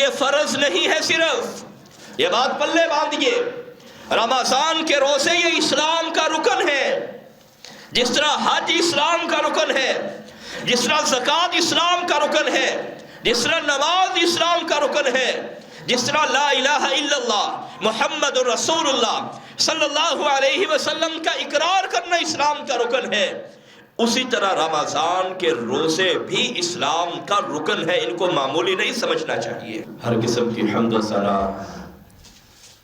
یہ فرض نہیں ہے صرف، یہ بات پلے باندھیے، رمضان کے روزے یہ اسلام کا رکن ہے، جس طرح حج اسلام کا رکن ہے، جس طرح زکوٰۃ اسلام کا رکن ہے، جس طرح نماز اسلام کا رکن ہے، جس طرح لا الہ الا اللہ محمد رسول اللہ صلی اللہ علیہ وسلم کا اقرار کرنا اسلام کا رکن ہے، اسی طرح رمضان کے روزے بھی اسلام کا رکن ہے۔ ان کو معمولی نہیں سمجھنا چاہیے۔ ہر قسم کی حمد و ثنا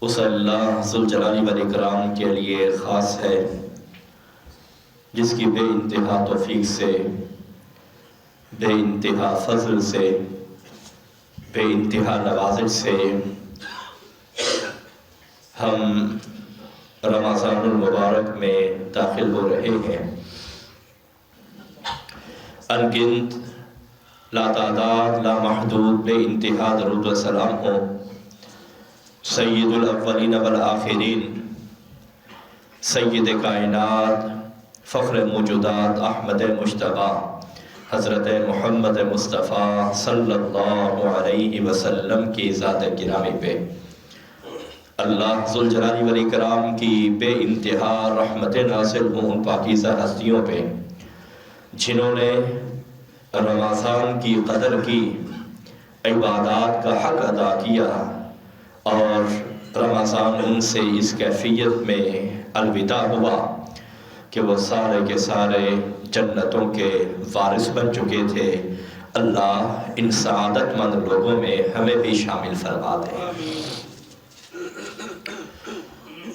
اس اللہ ذوالجلال والاکرام کے لیے خاص ہے، جس کی بے انتہا توفیق سے، بے انتہا فضل سے، بے انتہا نوازش سے ہم رمضان المبارک میں داخل ہو رہے ہیں۔ انگنت، لاتعداد، لامحدود، بے انتہا درود و سلام ہو سید الاولین والآخرین، سید کائنات، فخر موجودات، احمد مجتبی، حضرت محمد مصطفیٰ صلی اللہ علیہ وسلم کی ذات گرامی پہ اللہ ذوالجلال والاکرام کی بے انتہا رحمت نازل ہوں ان پاکیزہ ہستیوں پہ جنہوں نے رمضان کی قدر کی، عبادات کا حق ادا کیا، اور رمضان ان سے اس کیفیت میں الوداع ہوا کہ وہ سارے کے سارے جنتوں کے وارث بن چکے تھے۔ اللہ ان سعادت مند لوگوں میں ہمیں بھی شامل فرما دے۔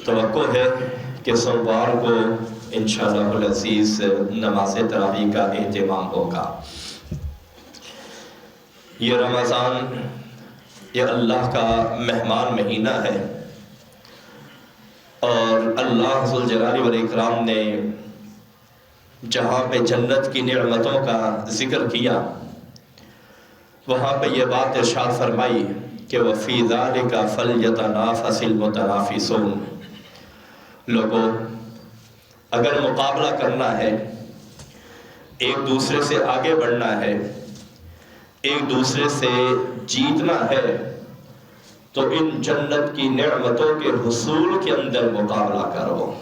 توقع ہے کہ سوموار کو انشاءاللہ العزیز نماز تراویح کا اہتمام ہوگا۔ یہ رمضان یہ اللہ کا مہمان مہینہ ہے، اور اللہ ذوالجلال والاکرام نے جہاں پہ جنت کی نعمتوں کا ذکر کیا، وہاں پہ یہ بات ارشاد فرمائی کہ وَفِي ذَلِكَ فَلْيَتَنَافَسِ الْمُتَنَافِسُونَ۔ لوگوں، اگر مقابلہ کرنا ہے، ایک دوسرے سے آگے بڑھنا ہے، ایک دوسرے سے جیتنا ہے، تو ان جنت کی نعمتوں کے حصول کے اندر مقابلہ کرو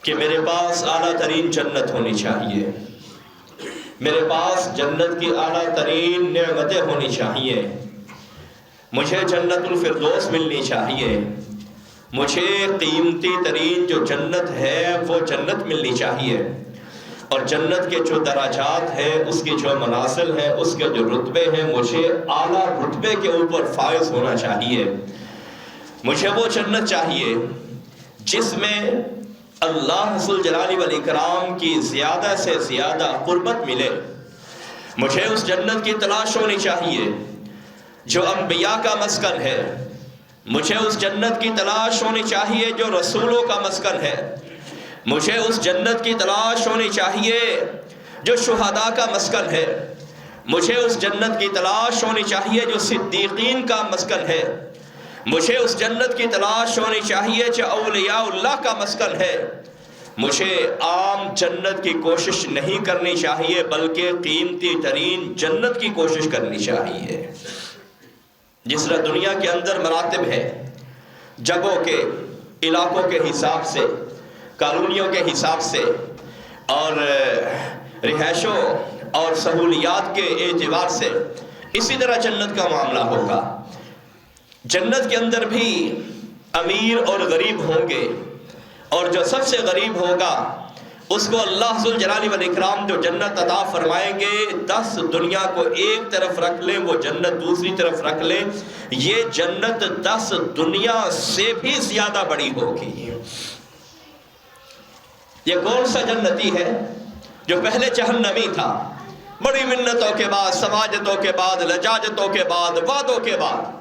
کہ میرے پاس اعلیٰ ترین جنت ہونی چاہیے، میرے پاس جنت کی اعلیٰ ترین نعمتیں ہونی چاہیے، مجھے جنت الفردوس ملنی چاہیے، مجھے قیمتی ترین جو جنت ہے وہ جنت ملنی چاہیے، اور جنت کے جو درجات ہیں، اس کے جو منازل ہیں، اس کے جو رتبے ہیں، مجھے اعلیٰ رتبے کے اوپر فائز ہونا چاہیے۔ مجھے وہ جنت چاہیے جس میں اللہ ذوالجلال والاکرام کی زیادہ سے زیادہ قربت ملے۔ مجھے اس جنت کی تلاش ہونی چاہیے جو انبیاء کا مسکن ہے، مجھے اس جنت کی تلاش ہونی چاہیے جو رسولوں کا مسکن ہے، مجھے اس جنت کی تلاش ہونی چاہیے جو شہداء کا مسکن ہے، مجھے اس جنت کی تلاش ہونی چاہیے جو صدیقین کا مسکن ہے، مجھے اس جنت کی تلاش ہونی چاہیے جو اولیاء اللہ کا مسکن ہے۔ مجھے عام جنت کی کوشش نہیں کرنی چاہیے، بلکہ قیمتی ترین جنت کی کوشش کرنی چاہیے۔ جس طرح دنیا کے اندر مراتب ہے، جگہوں کے، علاقوں کے حساب سے، کالونیوں کے حساب سے، اور رہائشوں اور سہولیات کے اعتبار سے، اسی طرح جنت کا معاملہ ہوگا۔ جنت کے اندر بھی امیر اور غریب ہوں گے، اور جو سب سے غریب ہوگا اس کو اللہ ذوالجلال والاکرام جو جنت عطا فرمائیں گے، 10 دنیا کو ایک طرف رکھ لیں، وہ جنت دوسری طرف رکھ لیں، یہ جنت 10 دنیا سے بھی زیادہ بڑی ہوگی۔ یہ کون سا جنتی ہے جو پہلے جہنمی تھا؟ بڑی منتوں کے بعد، سماجتوں کے بعد، لجاجتوں کے بعد، وعدوں کے بعد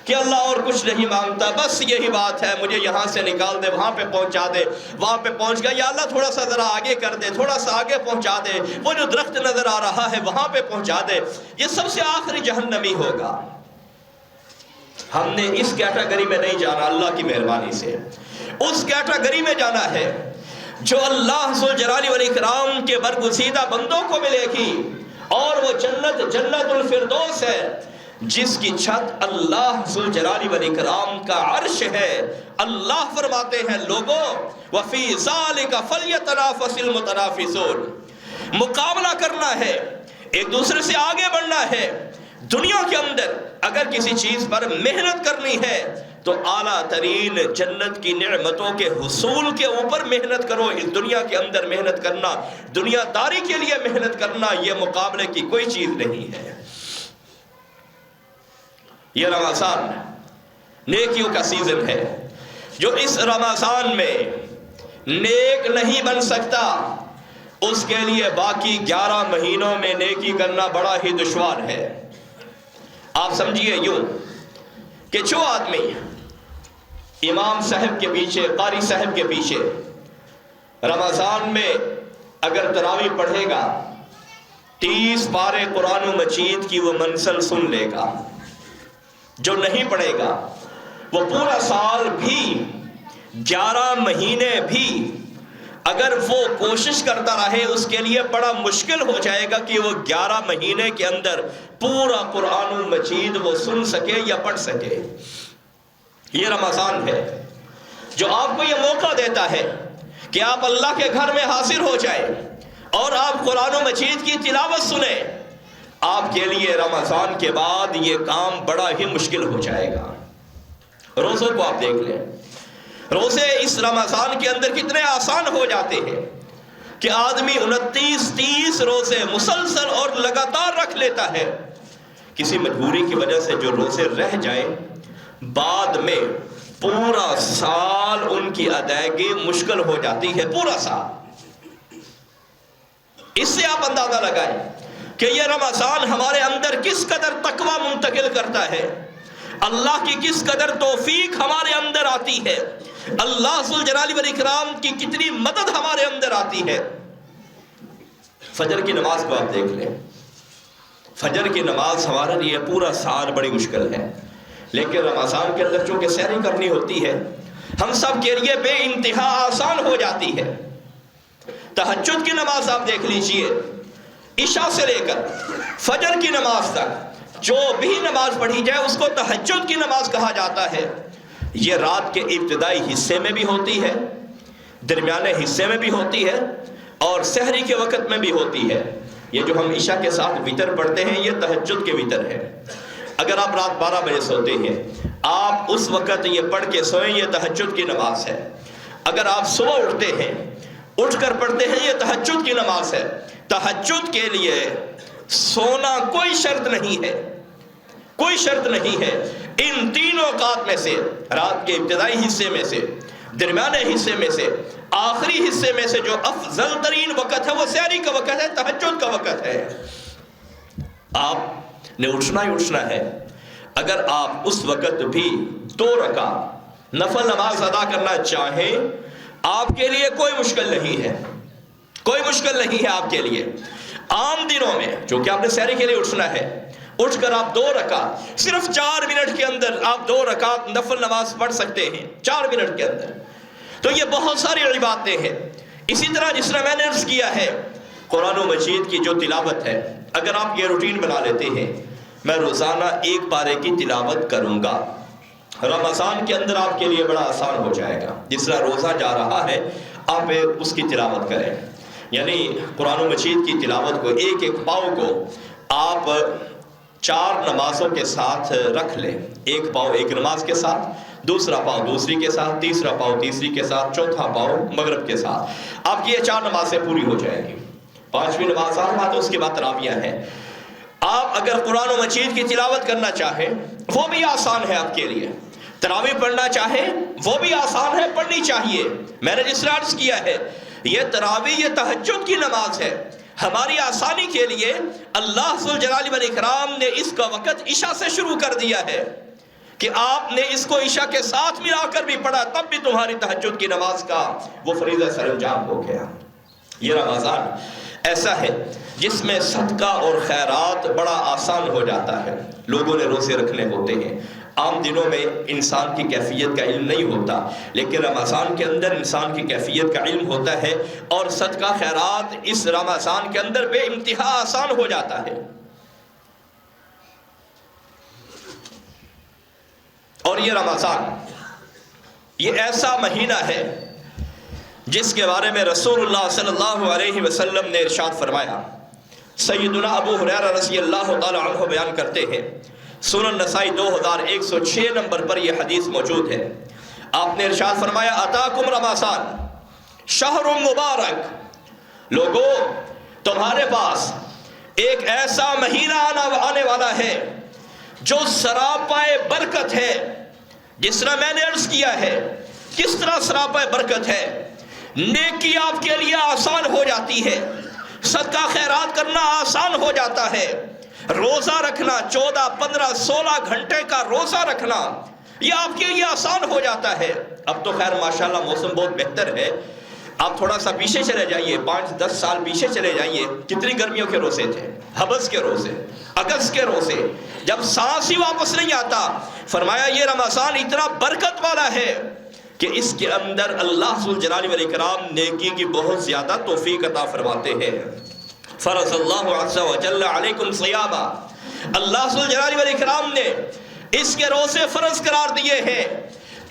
کہ اللہ اور کچھ نہیں مانگتا، بس یہی بات ہے، مجھے یہاں سے نکال دے، وہاں پہ پہنچا دے، وہاں پہ پہنچ گیا، یا اللہ تھوڑا سا ذرا آگے کر دے، تھوڑا سا آگے پہنچا دے، وہ جو درخت نظر آ رہا ہے وہاں پہ پہنچا دے۔ یہ سب سے آخری جہنمی ہوگا۔ ہم نے اس کیٹیگری میں نہیں جانا، اللہ کی مہربانی سے اس کیٹیگری میں جانا ہے جو اللہ ذوالجلال والاکرام کے برگزیدہ بندوں کو ملے گی، اور وہ جنت جنت الفردوس ہے جس کی چھت اللہ ذوالجلال والاکرام کا عرش ہے، اللہ فرماتے ہیں لوگوں وَفِي ذَلِكَ فَلْيَتَنَافَسِ الْمُتَنَافِسُونَ، مقابلہ کرنا ہے، ایک دوسرے سے آگے بڑھنا ہے۔ دنیا کے اندر اگر کسی چیز پر محنت کرنی ہے تو اعلیٰ ترین جنت کی نعمتوں کے حصول کے اوپر محنت کرو۔ اس دنیا کے اندر محنت کرنا، دنیا داری کے لیے محنت کرنا، یہ مقابلے کی کوئی چیز نہیں ہے۔ یہ رمضان نیکیوں کا سیزن ہے۔ جو اس رمضان میں نیک نہیں بن سکتا اس کے لیے باقی 11 مہینوں میں نیکی کرنا بڑا ہی دشوار ہے۔ آپ سمجھیے یوں کہ جو آدمی امام صاحب کے پیچھے، قاری صاحب کے پیچھے رمضان میں اگر تراویح پڑھے گا 30 پارے قرآن مجید کی وہ منزل سن لے گا۔ جو نہیں پڑھے گا وہ پورا سال بھی 11 مہینے بھی اگر وہ کوشش کرتا رہے اس کے لیے بڑا مشکل ہو جائے گا کہ وہ 11 مہینے کے اندر پورا قرآن مجید وہ سن سکے یا پڑھ سکے۔ یہ رمضان ہے جو آپ کو یہ موقع دیتا ہے کہ آپ اللہ کے گھر میں حاضر ہو جائیں اور آپ قرآن مجید کی تلاوت سنیں۔ آپ کے لیے رمضان کے بعد یہ کام بڑا ہی مشکل ہو جائے گا۔ روزوں کو آپ دیکھ لیں، روزے اس رمضان کے اندر کتنے آسان ہو جاتے ہیں کہ آدمی 29-30 روزے مسلسل اور لگاتار رکھ لیتا ہے۔ کسی مجبوری کی وجہ سے جو روزے رہ جائیں بعد میں پورا سال ان کی ادائیگی مشکل ہو جاتی ہے، پورا سال۔ اس سے آپ اندازہ لگائیں کہ یہ رمضان ہمارے اندر کس قدر تقویٰ منتقل کرتا ہے، اللہ کی کس قدر توفیق ہمارے اندر آتی ہے، اللہ ذوالجلال والاکرام کی کتنی مدد ہمارے اندر آتی ہے۔ فجر کی نماز کو آپ دیکھ لیں، فجر کی نماز ہمارے لیے پورا سال بڑی مشکل ہے، لیکن رمضان کے اندر چونکہ سحری کرنی ہوتی ہے ہم سب کے لیے بے انتہا آسان ہو جاتی ہے۔ تہجد کی نماز آپ دیکھ لیجئے، عشاء سے لے کر فجر کی نماز تک جو بھی نماز پڑھی جائے اس کو تہجد کی نماز کہا جاتا ہے۔ یہ رات کے ابتدائی حصے میں بھی ہوتی ہے، درمیانے حصے میں بھی ہوتی ہے اور سحری کے وقت میں بھی ہوتی ہے۔ یہ جو ہم عشاء کے ساتھ وتر پڑھتے ہیں یہ تہجد کے وتر ہے۔ اگر آپ رات 12 بجے سوتے ہیں آپ اس وقت یہ پڑھ کے سوئیں، یہ تہجد کی نماز ہے۔ اگر آپ صبح اٹھتے ہیں اٹھ کر پڑھتے ہیں یہ تہجد کی نماز ہے۔ تہجد کے لیے سونا کوئی شرط نہیں ہے، کوئی شرط نہیں ہے۔ ان تینوں اوقات میں سے، رات کے ابتدائی حصے میں سے، درمیانے حصے میں سے، آخری حصے میں سے جو افضل ترین وقت ہے وہ سحری کا وقت ہے، تہجد کا وقت ہے۔ آپ نے اٹھنا ہی اٹھنا ہے۔ اگر آپ اس وقت بھی 2 رکعت نفل نماز ادا کرنا چاہیں آپ کے لیے کوئی مشکل نہیں ہے، کوئی مشکل نہیں ہے آپ کے لیے۔ عام دنوں میں جو کہ آپ نے سحری کے لیے اٹھنا ہے، اٹھ کر آپ 2 رکعت صرف 4 منٹ کے اندر آپ 2 رکعت نفل نماز پڑھ سکتے ہیں، 4 منٹ کے اندر۔ تو یہ بہت ساری عبادتیں ہیں۔ اسی طرح جس طرح میں نے عرض کیا ہے قرآن و مجید کی جو تلاوت ہے، اگر آپ یہ روٹین بنا لیتے ہیں میں روزانہ 1 پارے کی تلاوت کروں گا، رمضان کے اندر آپ کے لیے بڑا آسان ہو جائے گا۔ جس طرح روزہ جا رہا ہے آپ اس کی تلاوت کریں، یعنی قرآن و مجید کی تلاوت کو ایک ایک پاؤں کو آپ 4 نمازوں کے ساتھ رکھ لیں، 1 پاؤں ایک نماز کے ساتھ، دوسرا پاؤں دوسری کے ساتھ، تیسرا پاؤں تیسری کے ساتھ، چوتھا پاؤں مغرب کے ساتھ۔ آپ کی یہ 4 نمازیں پوری ہو جائیں گی۔ 5ویں نماز آ تو اس کے بعد تراویح ہیں۔ آپ اگر قرآن و مجید کی تلاوت کرنا چاہیں وہ بھی آسان ہے آپ کے لیے، تراویح پڑھنا چاہیں وہ بھی آسان ہے، پڑھنی چاہیے۔ میں نے جس طرح عرض کیا ہے یہ تراویح یہ تہجد کی نماز ہے، ہماری آسانی کے لیے اللہ ذوالجلال والاکرام نے اس کا وقت عشاء سے شروع کر دیا ہے کہ آپ نے اس کو عشاء کے ساتھ ملا کر بھی پڑھا تب بھی تمہاری تہجد کی نماز کا وہ فریضہ سر انجام ہو گیا۔ یہ رمضان ایسا ہے جس میں صدقہ اور خیرات بڑا آسان ہو جاتا ہے۔ لوگوں نے روزے رکھنے ہوتے ہیں، عام دنوں میں انسان کی کیفیت کا علم نہیں ہوتا، لیکن رمضان کے اندر انسان کی کیفیت کا علم ہوتا ہے اور صدقہ خیرات اس رمضان کے اندر بے انتہا آسان ہو جاتا ہے۔ یہ رمضان یہ ایسا مہینہ ہے جس کے بارے میں رسول اللہ صلی اللہ علیہ وسلم نے ارشاد فرمایا. سیدنا ابو ہریرہ رضی اللہ تعالی عنہ بیان کرتے ہیں، سنن نسائی 2106 نمبر پر یہ حدیث موجود ہے. آپ نے ارشاد فرمایا اتاکم رمضان شہر مبارک، لوگو تمہارے پاس ایک ایسا مہینہ آنے والا ہے جو سراپائے برکت ہے. جس طرح میں نے عرض کیا ہے کس طرح سراپائے برکت ہے، نیکی آپ کے لیے آسان ہو جاتی ہے، صدقہ خیرات کرنا آسان ہو جاتا ہے، روزہ رکھنا 14 15 16 گھنٹے کا روزہ رکھنا یہ آپ کے لیے آسان ہو جاتا ہے. اب تو خیر ماشاءاللہ موسم بہت بہتر ہے، آپ تھوڑا سا پیچھے چلے جائیے، 5-10 سال پیچھے چلے جائیے، کتنی گرمیوں کے روزے تھے، حبس کے روزے، اگست کے روزے، جب سانس ہی واپس نہیں آتا. فرمایا یہ رمضان اتنا برکت والا ہے کہ اس کے اندر اللہ ذوالجلال والاکرام نیکی کی بہت زیادہ توفیق عطا فرماتے ہیں. فرض اللہ عز و جل علیکم صیاما، اللہ ذوالجلال والاکرام نے اس کے روزے فرض قرار دیے ہیں.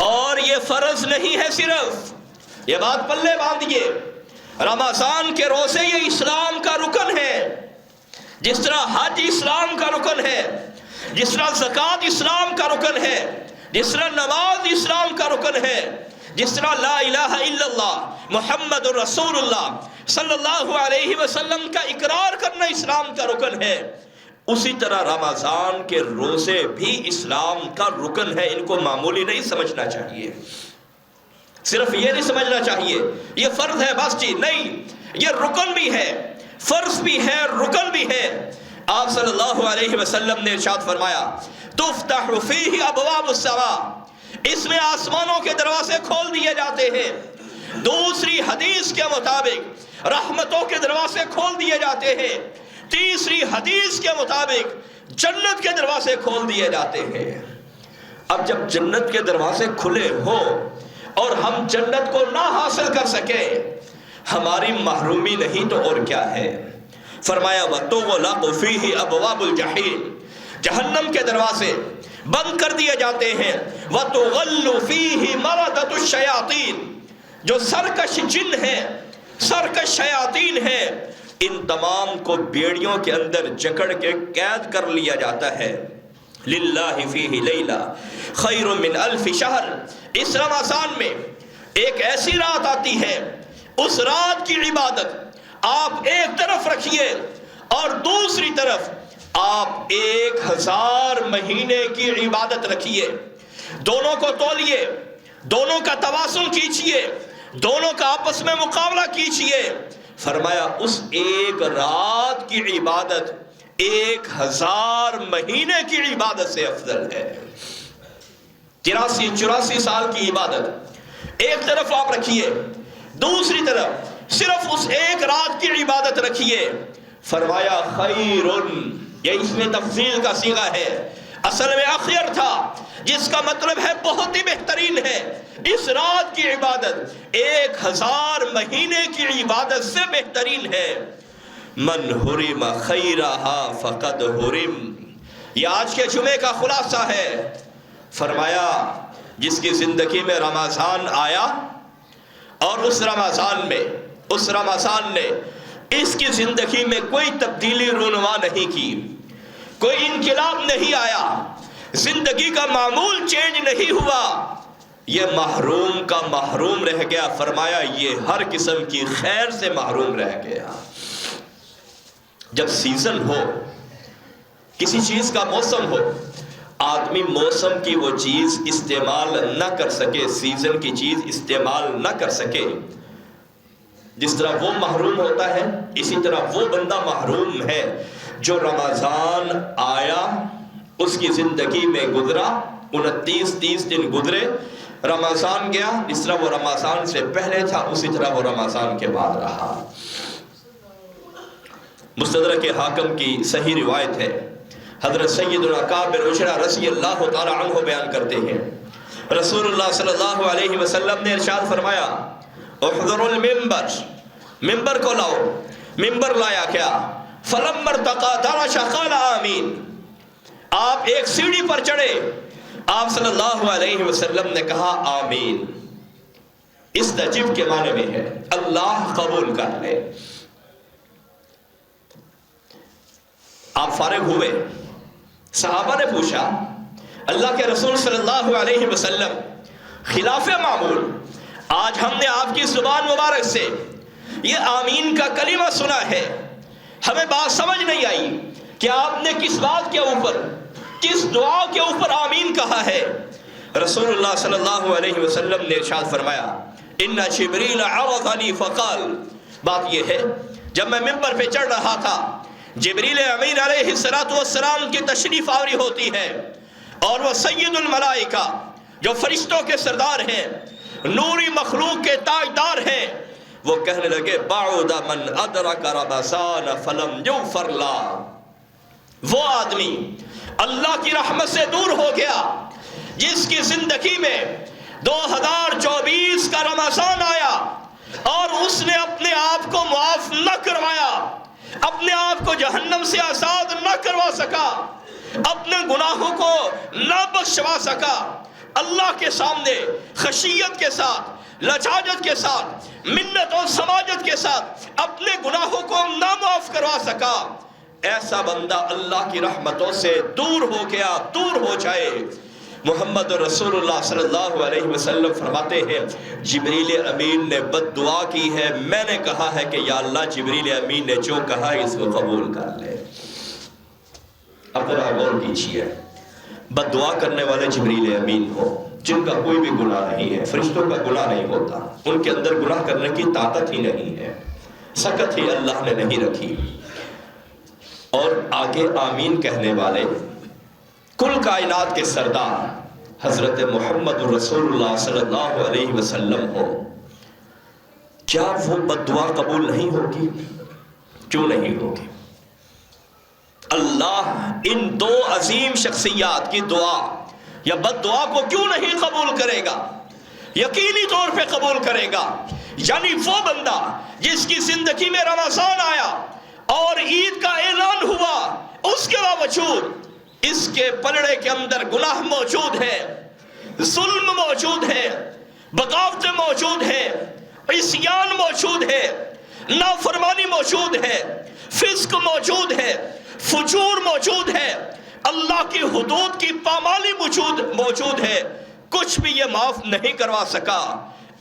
اور یہ فرض نہیں ہے صرف، یہ بات پلے باندھیے، رمضان کے روزے یہ اسلام کا رکن ہے. جس طرح حج اسلام کا رکن ہے، جس طرح زکوٰۃ اسلام کا رکن ہے، جس طرح نماز اسلام کا رکن ہے، جس طرح لا الہ الا اللہ محمد رسول اللہ صلی اللہ علیہ وسلم کا اقرار کرنا اسلام کا رکن ہے، اسی طرح رمضان کے روزے بھی اسلام کا رکن ہے. ان کو معمولی نہیں سمجھنا چاہیے، صرف یہ نہیں سمجھنا چاہیے یہ فرض ہے بس جی، نہیں، یہ رکن بھی ہے، فرض بھی ہے، رکن بھی ہے. آپ صلی اللہ علیہ وسلم نے ارشاد فرمایا تفتح فیہ ابواب السماء، اس میں آسمانوں کے دروازے کھول دیے جاتے ہیں. دوسری حدیث کے مطابق رحمتوں کے دروازے کھول دیے جاتے ہیں. تیسری حدیث کے مطابق جنت کے دروازے کھول دیے جاتے ہیں. اب جب جنت کے دروازے کھلے ہوں اور ہم جنت کو نہ حاصل کر سکے، ہماری محرومی نہیں تو اور کیا ہے. فرمایا وَتُغْلَقُ فِيهِ أَبْوَابُ الْجَحِيمِ، جہنم کے دروازے بند کر دیے جاتے ہیں. وَتُغَلُّ فِيهِ مَرَدَةُ الشَّيَاطِينِ، جو سرکش جن ہیں، سرکش شیاطین ہیں، ان تمام کو بیڑیوں کے اندر جکڑ کے قید کر لیا جاتا ہے. لِلَّهِ فِيهِ لَيْلَةٌ خَيْرٌ مِّنْ أَلْفِ شَهْرٍ، اس رمضان میں ایک ایسی رات آتی ہے، اس رات کی عبادت آپ ایک طرف رکھیے اور دوسری طرف آپ 1000 مہینے کی عبادت رکھیے. دونوں کو تولیے، دونوں کا توازن کیجیے، دونوں کا آپس میں مقابلہ کیجیے. فرمایا اس ایک رات کی عبادت 1000 مہینے کی عبادت سے افضل ہے. 83-84 سال کی عبادت ایک طرف آپ رکھیے، دوسری طرف صرف اس ایک رات کی عبادت رکھیے. فرمایا خیرن، یہ اس میں تفضیل کا صیغہ ہے، اصل میں اخیر تھا، جس کا مطلب ہے بہت ہی بہترین ہے. اس رات کی عبادت 1000 مہینے کی عبادت سے بہترین ہے. من حرم خیرہا فقد حرم، یہ آج کے جمعے کا خلاصہ ہے. فرمایا جس کی زندگی میں رمضان آیا اور اس رمضان نے اس کی زندگی میں کوئی تبدیلی رونما نہیں کی، کوئی انقلاب نہیں آیا، زندگی کا معمول چینج نہیں ہوا، یہ محروم کا محروم رہ گیا. فرمایا یہ ہر قسم کی خیر سے محروم رہ گیا. جب سیزن ہو، کسی چیز کا موسم ہو، آدمی موسم کی وہ چیز استعمال نہ کر سکے، سیزن کی چیز استعمال نہ کر سکے، جس طرح وہ محروم ہوتا ہے اسی طرح وہ بندہ محروم ہے جو رمضان آیا، اس کی زندگی میں گزرا، 29-30 دن گزرے، رمضان گیا، جس طرح وہ رمضان سے پہلے تھا اسی طرح وہ رمضان کے بعد رہا. مستدرک حاکم کی صحیح روایت ہے، حضرت سیدنا کعب بن عجرہ رضی اللہ تعالی عنہ بیان کرتے ہیں، رسول اللہ صلی اللہ علیہ وسلم نے ارشاد فرمایا احضروا المنبر، ممبر کو لاؤ. ممبر لایا کیا؟ فلما ارتقى درج قال آمین، آپ ایک سیڑھی پر چڑھے، آپ صلی اللہ علیہ وسلم نے کہا آمین. استجب کے معنی میں ہے اللہ قبول کر لے. آپ فارغ ہوئے. صحابہ نے پوچھا اللہ کے رسول صلی اللہ علیہ وسلم خلاف معمول آج ہم نے آپ کی زبان مبارک سے یہ آمین کا کلمہ سنا ہے, ہمیں بات سمجھ نہیں آئی کہ آپ نے کس بات کے اوپر, کس دعا کے اوپر آمین کہا ہے. رسول اللہ صلی اللہ علیہ وسلم نے ارشاد فرمایا ان جبریل عرضنی فقال. بات یہ ہے جب میں ممبر پہ چڑھ رہا تھا جبریل امین علیہ السلام کی تشریف آوری ہوتی ہے اور وہ سید الملائکہ جو فرشتوں کے سردار ہیں, نوری مخلوق کے تاجدار ہیں, وہ کہنے لگے بعد من ادرک رمضان فلم یغفر له. وہ آدمی اللہ کی رحمت سے دور ہو گیا جس کی زندگی میں 2024 کا رمضان آیا اور اس نے اپنے آپ کو معاف نہ کروایا, اپنے آپ کو جہنم سے آزاد نہ کروا سکا, اپنے گناہوں کو نہ بخشوا سکا, اللہ کے سامنے خشیت کے ساتھ, لجاجت کے ساتھ, منت اور سماجت کے ساتھ اپنے گناہوں کو نہ معاف کروا سکا. ایسا بندہ اللہ کی رحمتوں سے دور ہو گیا, دور ہو جائے. محمد رسول اللہ صلی اللہ علیہ وسلم فرماتے ہیں جبریل امین نے بد دعا کی ہے, میں نے کہا ہے کہ یا اللہ جبریل امین نے جو کہا ہے اس کو قبول کر لے. اب ذرا غور کیجیے, بد دعا کرنے والے جبریل امین ہو جن کا کوئی بھی گناہ نہیں ہے, فرشتوں کا گناہ نہیں ہوتا, ان کے اندر گناہ کرنے کی طاقت ہی نہیں ہے, سکت ہی اللہ نے نہیں رکھی, اور آگے آمین کہنے والے کل کائنات کے سردار حضرت محمد رسول اللہ صلی اللہ علیہ وسلم ہو, کیا وہ بد دعا قبول نہیں ہوگی؟ کیوں نہیں ہوگی؟ اللہ ان دو عظیم شخصیات کی دعا یا بد دعا کو کیوں نہیں قبول کرے گا؟ یقینی طور پہ قبول کرے گا. یعنی وہ بندہ جس کی زندگی میں رمضان آیا اور عید کا اعلان ہوا, اس کے باوجود اس کے پلڑے کے اندر گناہ موجود ہے, ظلم موجود ہے, بغاوتیں موجود ہے, عصیان موجود ہے, نافرمانی موجود ہے, فسق موجود ہے, فجور موجود ہے, اللہ کی حدود کی پامالی موجود ہے, کچھ بھی یہ معاف نہیں کروا سکا.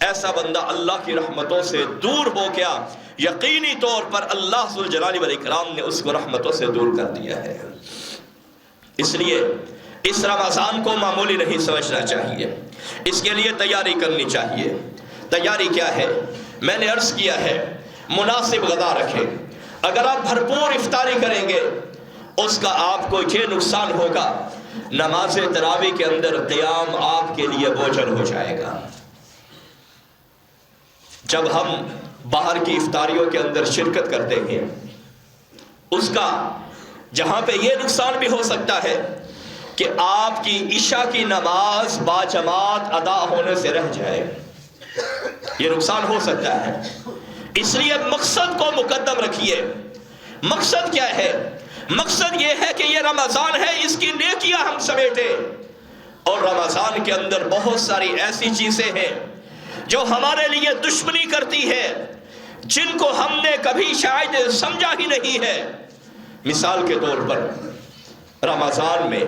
ایسا بندہ اللہ کی رحمتوں سے دور ہو گیا, یقینی طور پر اللہ ذوالجلال والاکرام نے اس کو رحمتوں سے دور کر دیا ہے. اس لیے اس رمضان کو معمولی نہیں سمجھنا چاہیے, اس کے لیے تیاری کرنی چاہیے. تیاری کیا ہے؟ میں نے عرض کیا ہے مناسب غذا رکھیں. اگر آپ بھرپور افطاری کریں گے اس کا آپ کو یہ نقصان ہوگا, نماز تراویح کے اندر قیام آپ کے لیے بوجھل ہو جائے گا. جب ہم باہر کی افطاریوں کے اندر شرکت کرتے ہیں اس کا جہاں پہ یہ نقصان بھی ہو سکتا ہے کہ آپ کی عشاء کی نماز باجماعت ادا ہونے سے رہ جائے, یہ نقصان ہو سکتا ہے. اس لیے مقصد کو مقدم رکھیے. مقصد کیا ہے؟ مقصد یہ ہے کہ یہ رمضان ہے, اس کی نیکیاں ہم سمیٹے, اور رمضان کے اندر بہت ساری ایسی چیزیں ہیں جو ہمارے لیے دشمنی کرتی ہے, جن کو ہم نے کبھی شاید سمجھا ہی نہیں ہے. مثال کے طور پر رمضان میں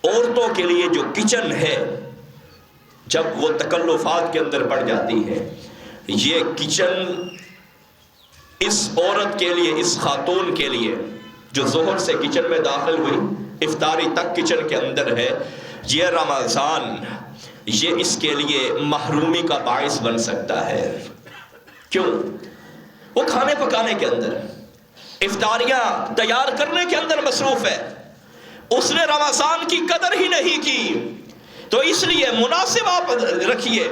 عورتوں کے لیے جو کچن ہے, جب وہ تکلفات کے اندر پڑ جاتی ہے, یہ کچن اس عورت کے لیے, اس خاتون کے لیے جو ظہر سے کچن میں داخل ہوئی افطاری تک کچن کے اندر ہے, یہ رمضان یہ اس کے لیے محرومی کا باعث بن سکتا ہے. کیوں؟ وہ کھانے پکانے کے اندر, افطاریاں تیار کرنے کے اندر مصروف ہے, اس نے رمضان کی قدر ہی نہیں کی. تو اس لیے مناسب آپ رکھیے,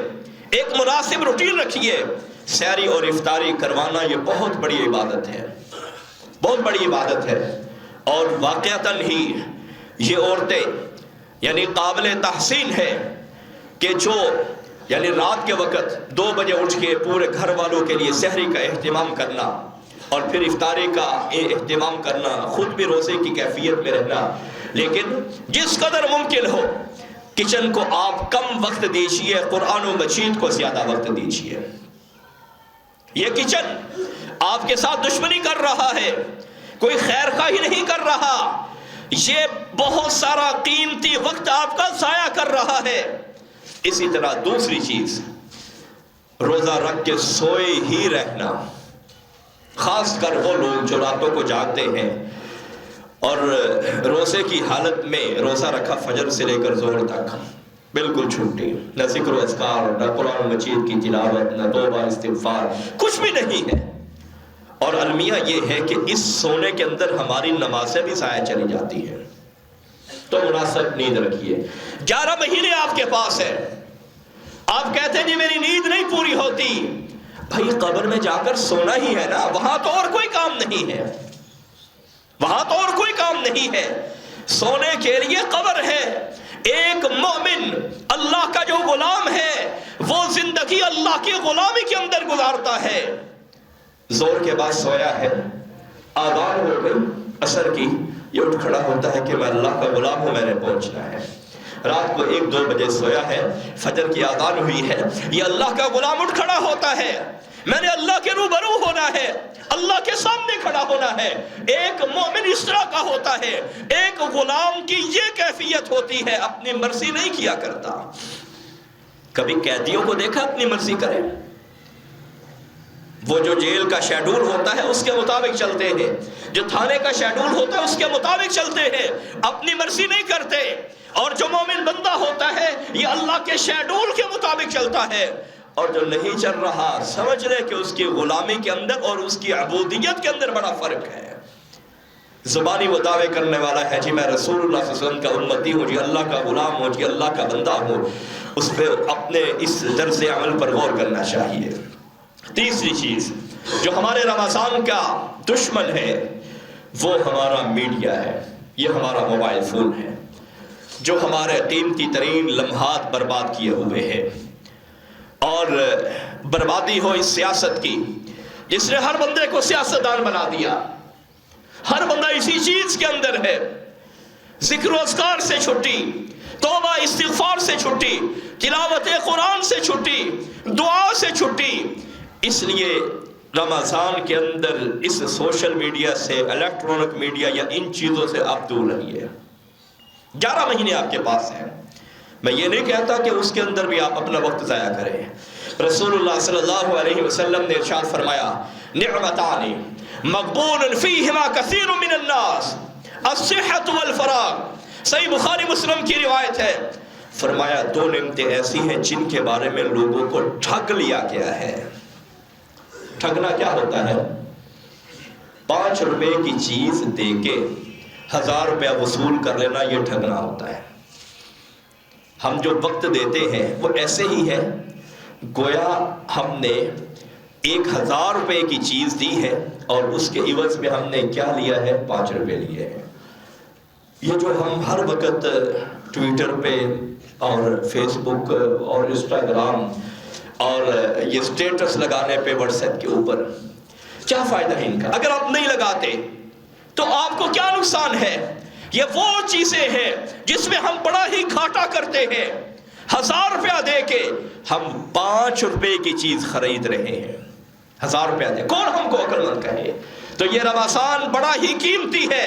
ایک مناسب روٹین رکھیے. سحری اور افطاری کروانا یہ بہت بڑی عبادت ہے, بہت بڑی عبادت ہے. اور واقعتاً ہی یہ عورتیں یعنی قابل تحسین ہے کہ جو یعنی رات کے وقت 2 بجے اٹھ کے پورے گھر والوں کے لیے سحری کا اہتمام کرنا اور پھر افطاری کا اہتمام کرنا, خود بھی روزے کی کیفیت میں رہنا, لیکن جس قدر ممکن ہو کچن کو آپ کم وقت دیجئے، قرآن و مجید کو زیادہ وقت دیجئے۔ یہ کچن آپ کے ساتھ دشمنی کر رہا ہے، کوئی خیر خواہی نہیں کر رہا، یہ بہت سارا قیمتی وقت آپ کا ضائع کر رہا ہے۔ اسی طرح دوسری چیز، روزہ رکھ کے سوئے ہی رہنا، خاص کر وہ لوگ جو راتوں کو جاگتے ہیں اور روزے کی حالت میں روزہ رکھا فجر سے لے کر ظہر تک، بالکل چھٹی، نہ ذکر و اذکار، نہ قرآن مجید کی تلاوت، نہ توبہ استغفار، کچھ بھی نہیں ہے۔ اور المیہ یہ ہے کہ اس سونے کے اندر ہماری نمازیں بھی ضائع چلی جاتی ہیں۔ تو مناسب نیند رکھیے۔ 11 مہینے آپ کے پاس ہے، آپ کہتے ہیں جی میری نیند نہیں پوری ہوتی، بھائی قبر میں جا کر سونا ہی ہے نا، وہاں تو اور کوئی کام نہیں ہے، وہاں تو اور کوئی کام نہیں ہے، سونے کے لیے قبر ہے۔ ایک مومن اللہ کا جو غلام ہے وہ زندگی اللہ کی غلامی کے اندر گزارتا ہے۔ زور کے بعد سویا ہے، آذان ہو گئی عصر کی، یہ اٹھ کھڑا ہوتا ہے کہ میں اللہ کا غلام ہوں، میں نے پہنچنا ہے۔ رات کو 1-2 بجے سویا ہے، فجر کی آذان ہوئی ہے، یہ اللہ کا غلام اٹھ کھڑا ہوتا ہے، میں نے اللہ کے روبرو ہونا ہے، اللہ کے سامنے کھڑا ہونا ہے۔ ایک مومن اس طرح کا ہوتا ہے، ایک غلام کی یہ کیفیت ہوتی ہے، اپنی مرضی نہیں کیا کرتا۔ کبھی قیدیوں کو دیکھا اپنی مرضی کرے؟ وہ جو جیل کا شیڈول ہوتا ہے اس کے مطابق چلتے ہیں، جو تھانے کا شیڈول ہوتا ہے اس کے مطابق چلتے ہیں، اپنی مرضی نہیں کرتے۔ اور جو مومن بندہ ہوتا ہے یہ اللہ کے شیڈول کے مطابق چلتا ہے، اور جو نہیں چل رہا سمجھ لے کہ اس کی غلامی کے اندر اور اس کی عبودیت کے اندر بڑا فرق ہے۔ زبانی وہ دعوے کرنے والا ہے جی میں رسول اللہ صلی اللہ علیہ وسلم کا امتی ہوں، جی اللہ کا غلام ہوں، جی اللہ کا بندہ ہوں، اس پہ اپنے اس طرز عمل پر غور کرنا چاہیے۔ تیسری چیز جو ہمارے رمضان کا دشمن ہے وہ ہمارا میڈیا ہے، یہ ہمارا موبائل فون ہے، جو ہمارے قیمتی ترین لمحات برباد کیے ہوئے ہیں۔ اور بربادی ہو اس سیاست کی جس نے ہر بندے کو سیاستدان بنا دیا، ہر بندہ اسی چیز کے اندر ہے، ذکر و اذکار سے چھٹی، توبہ استغفار سے چھٹی، تلاوت قرآن سے چھٹی، دعا سے چھٹی۔ اس لیے رمضان کے اندر اس سوشل میڈیا سے، الیکٹرونک میڈیا یا ان چیزوں سے آپ دور رہیے۔ 11 مہینے آپ کے پاس ہیں، میں یہ نہیں کہتا کہ اس کے اندر بھی آپ اپنا وقت ضائع کریں۔ رسول اللہ صلی اللہ علیہ وسلم نے ارشاد فرمایا نعمتان مغبون فیہما کثیر من الناس الصحۃ والفراغ، صحیح بخاری مسلم کی روایت ہے، فرمایا 2 نعمتیں ایسی ہیں جن کے بارے میں لوگوں کو ٹھگ لیا گیا ہے۔ ٹھگنا کیا ہوتا ہے؟ 5 روپے کی چیز دے کے 1000 روپیہ وصول کر لینا، یہ ٹھگنا ہوتا ہے۔ ہم جو وقت دیتے ہیں وہ ایسے ہی ہے گویا ہم نے 1000 روپے کی چیز دی ہے اور اس کے عوض میں ہم نے کیا لیا ہے؟ 5 روپے لیے ہیں۔ یہ جو ہم ہر وقت ٹویٹر پہ اور فیس بک اور انسٹاگرام اور یہ سٹیٹس لگانے پہ واٹس ایپ کے اوپر، کیا فائدہ ہے ان کا؟ اگر آپ نہیں لگاتے تو آپ کو کیا نقصان ہے؟ یہ وہ چیزیں ہیں جس میں ہم بڑا ہی گھاٹا کرتے ہیں۔ 1000 روپیہ دے کے ہم 5 روپے کی چیز خرید رہے ہیں۔ 1000 روپیہ دے، کون ہم کو عقل مند کہے؟ تو یہ رمضان بڑا ہی قیمتی ہے،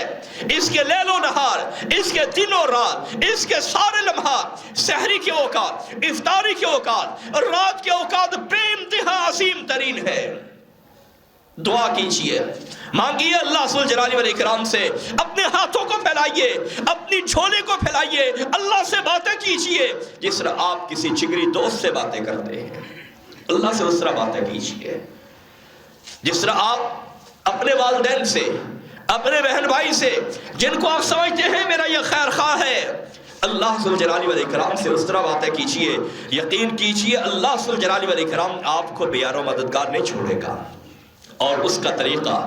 اس کے لیل و نہار، اس کے دن و رات، اس کے سارے لمحات، سحری کے اوقات، افطاری کے اوقات، رات کے اوقات بے انتہا عظیم ترین ہے۔ دعا کیجئے، مانگیے اللہ ذوالجلال والاکرام سے، اپنے ہاتھوں کو پھیلائیے، اپنی جھولے کو پھیلائیے، اللہ سے باتیں کیجئے جس طرح آپ کسی جگری دوست سے باتیں کرتے ہیں، اللہ سے اس طرح باتیں کیجئے جس طرح آپ اپنے والدین سے، اپنے بہن بھائی سے، جن کو آپ سمجھتے ہیں میرا یہ خیر خواہ ہے، اللہ ذوالجلال والاکرام سے اس طرح باتیں کیجئے۔ یقین کیجئے اللہ ذوالجلال والاکرام آپ کو بیار و مددگار نہیں چھوڑے گا، اور اس کا طریقہ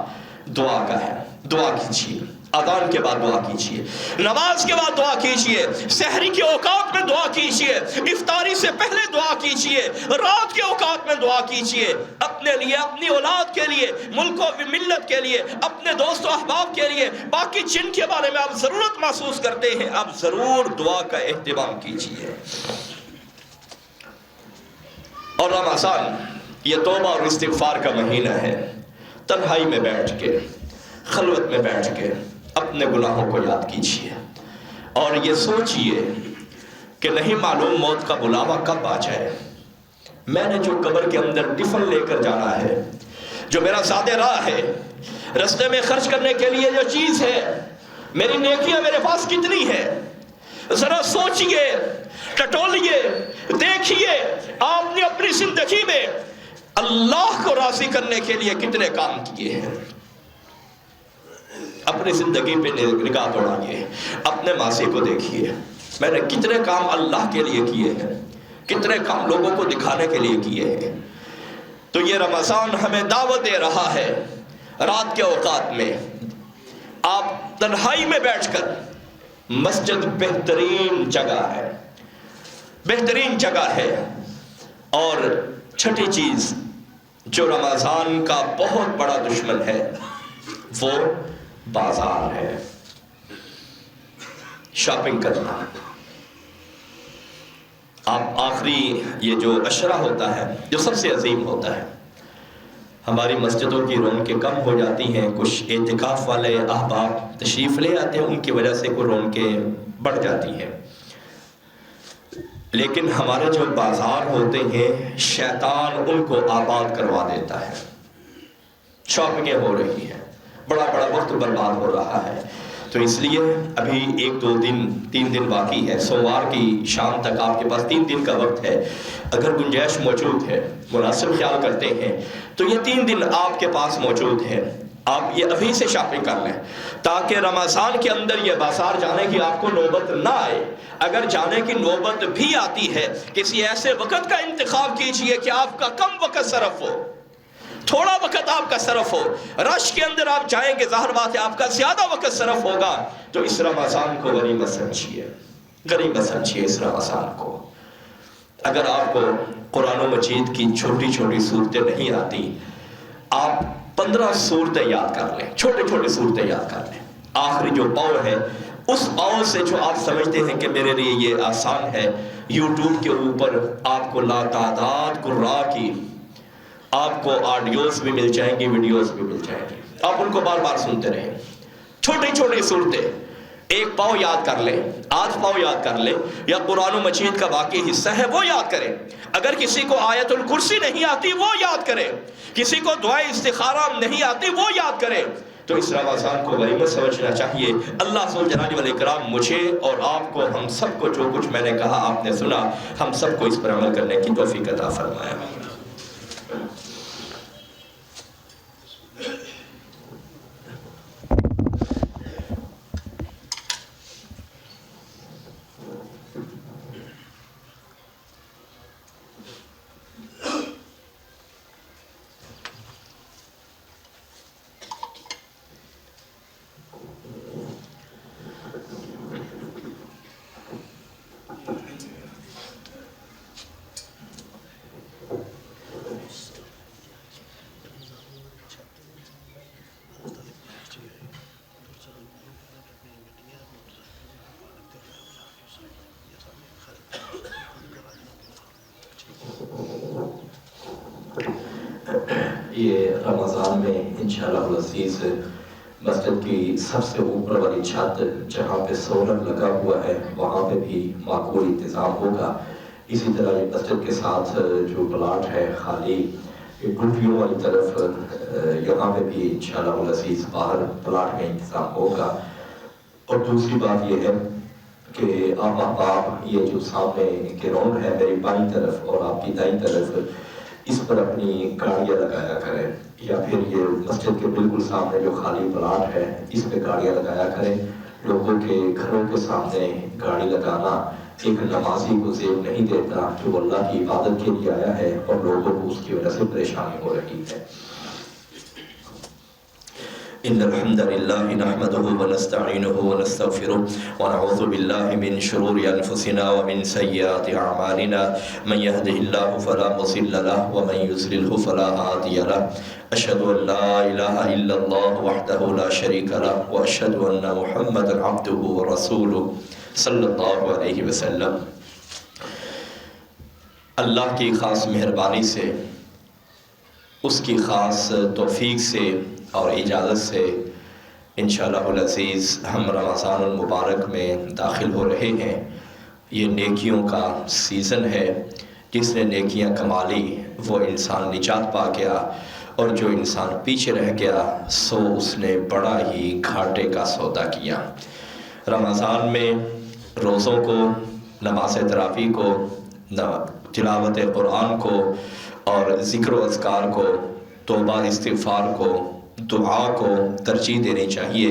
دعا کا ہے۔ دعا کیجئے، اذان کے بعد دعا کیجئے، نماز کے بعد دعا کیجئے، سحری کے اوقات میں دعا کیجئے، افطاری سے پہلے دعا کیجئے، رات کے اوقات میں دعا کیجئے، اپنے لیے، اپنی اولاد کے لیے، ملک و ملت کے لیے، اپنے دوست و احباب کے لیے، باقی جن کے بارے میں آپ ضرورت محسوس کرتے ہیں آپ ضرور دعا کا اہتمام کیجئے۔ اور رمضان یہ توبہ اور استغفار کا مہینہ ہے، تنہائی میں بیٹھ کے، خلوت میں بیٹھ کے اپنے گناہوں کو یاد کیجئے اور یہ سوچئے کہ نہیں معلوم موت کا بلاوا کب آ جائے، میں نے جو قبر کے اندر ٹفن لے کر جانا ہے، جو میرا زیادہ راہ ہے، رستے میں خرچ کرنے کے لیے جو چیز ہے، میری نیکیاں میرے پاس کتنی ہے، ذرا سوچئے، ٹٹولیے، دیکھیے آپ نے اپنی زندگی میں اللہ کو راضی کرنے کے لیے کتنے کام کیے ہیں۔ اپنی زندگی پہ نگاہ دوڑائیے، اپنے ماضی کو دیکھیے، میں نے کتنے کام اللہ کے لیے کیے ہیں، کتنے کام لوگوں کو دکھانے کے لیے کیے ہیں۔ تو یہ رمضان ہمیں دعوت دے رہا ہے، رات کے اوقات میں آپ تنہائی میں بیٹھ کر، مسجد بہترین جگہ ہے، بہترین جگہ ہے۔ اور چھٹی چیز جو رمضان کا بہت بڑا دشمن ہے وہ بازار ہے، شاپنگ کرنا۔ آپ آخری یہ جو عشرہ ہوتا ہے جو سب سے عظیم ہوتا ہے، ہماری مسجدوں کی رونقیں کم ہو جاتی ہیں، کچھ اعتکاف والے احباب تشریف لے آتے ہیں، ان کی وجہ سے کوئی رونقیں بڑھ جاتی ہیں، لیکن ہمارے جو بازار ہوتے ہیں شیطان ان کو آباد کروا دیتا ہے، شاپنگیں ہو رہی ہیں، بڑا بڑا وقت برباد ہو رہا ہے۔ تو اس لیے ابھی 1-2 دن باقی ہے، سوموار کی شام تک آپ کے پاس 3 دن کا وقت ہے، اگر گنجائش موجود ہے، مناسب خیال کرتے ہیں تو یہ 3 دن آپ کے پاس موجود ہے، آپ یہ ابھی سے شاپنگ کر لیں تاکہ رمضان کے اندر یہ بازار جانے کی آپ کو نوبت نہ آئے۔ اگر جانے کی نوبت بھی آتی ہے کسی ایسے وقت کا انتخاب کیجئے کہ آپ کا کم وقت صرف ہو، تھوڑا وقت آپ کا صرف ہو، رش کے اندر آپ جائیں گے، ظاہر بات ہے آپ کا زیادہ وقت صرف ہوگا، تو اس رمضان کو غنیمت سمجھیے، غنیمت سمجھیے اس رمضان کو۔ اگر آپ کو قرآن و مجید کی چھوٹی چھوٹی صورتیں نہیں آتی، آپ 15 صورتیں یاد کر لیں، چھوٹی چھوٹی صورتیں یاد کر لیں، آخری جو پاؤ ہے اس پاؤ سے جو آپ سمجھتے ہیں کہ میرے لیے یہ آسان ہے، یوٹیوب کے اوپر آپ کو لاتعداد قراء کی آپ کو آڈیوز بھی مل جائیں گی، ویڈیوز بھی مل جائیں گی، آپ ان کو بار بار سنتے رہیں۔ چھوٹی چھوٹی صورتیں، ایک پاؤ یاد کر لیں، آدھ پاؤ یاد کر لیں، یا قرآن و مجید کا باقی حصہ ہے وہ یاد کریں۔ اگر کسی کو آیت الکرسی نہیں آتی وہ یاد کریں، کسی کو دعائے استخارہ نہیں آتی وہ یاد کریں۔ تو اس رمضان کو غنیمت سمجھنا چاہیے۔ اللہ ذوالجلال والاکرام مجھے اور آپ کو، ہم سب کو، جو کچھ میں نے کہا آپ نے سنا، ہم سب کو اس پر عمل کرنے کی توفیق عطا فرمائے۔ یہ رمضان میں انشاءاللہ العزیز مسجد کی سب سے اوپر والی چھت جہاں پہ سولر لگا ہوا ہے وہاں پہ بھی معقول انتظام ہوگا۔ اسی طرح یہ مسجد کے ساتھ جو پلاٹ ہے خالی ٹوٹیوں والی طرف، یہاں پہ بھی انشاءاللہ العزیز باہر پلاٹ کا انتظام ہوگا۔ اور دوسری بات یہ ہے کہ آپ احباب یہ جو سامنے گراؤنڈ ہے میری بائیں طرف اور آپ کی دائیں طرف، اس پر اپنی گاڑیاں لگایا کریں، یا پھر یہ مسجد کے بالکل سامنے جو خالی پلاٹ ہے اس پہ گاڑیاں لگایا کریں۔ لوگوں کے گھروں کے سامنے گاڑی لگانا ایک نمازی کو زیب نہیں دیتا جو اللہ کی عبادت کے لیے آیا ہے اور لوگوں کو اس کی وجہ سے پریشانی ہو رہی ہے۔ إن الحمد لله نحمده ونستعينه ونستغفره ونعوذ بالله من شرور أنفسنا ومن سيئات أعمالنا من يهده الله فلا مضل له ومن يضلل فلا هادي له أشهد أن لا إله إلا الله وحده لا شريك له وأشهد أن محمدا عبده ورسوله صلی اللہ علیہ وسلم۔ اللہ کی خاص مہربانی سے، اس کی خاص توفیق سے اور اجازت سے انشاءاللہ العزیز ہم رمضان المبارک میں داخل ہو رہے ہیں۔ یہ نیکیوں کا سیزن ہے، جس نے نیکیاں کما لی وہ انسان نجات پا گیا، اور جو انسان پیچھے رہ گیا سو اس نے بڑا ہی گھاٹے کا سودا کیا۔ رمضان میں روزوں کو، نماز تراویح کو، تلاوت قرآن کو اور ذکر و اذکار کو، توبہ استغفار کو، دعا کو ترجیح دینی چاہیے۔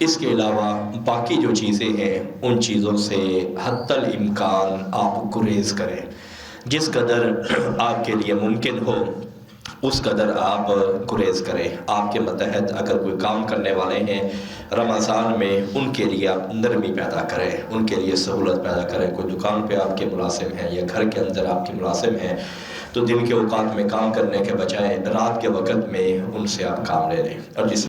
اس کے علاوہ باقی جو چیزیں ہیں ان چیزوں سے حتی الامکان آپ گریز کریں۔ جس قدر آپ کے لیے ممکن ہو اس قدر آپ گریز کریں۔ آپ کے متحد اگر کوئی کام کرنے والے ہیں رمضان میں، ان کے لیے آپ نرمی پیدا کریں، ان کے لیے سہولت پیدا کریں۔ کوئی دکان پہ آپ کے ملازم ہیں یا گھر کے اندر آپ کے ملازم ہیں تو دن کے اوقات میں کام کرنے کے بجائے رات کے وقت میں ان سے آپ کام لے لیں۔ اور جس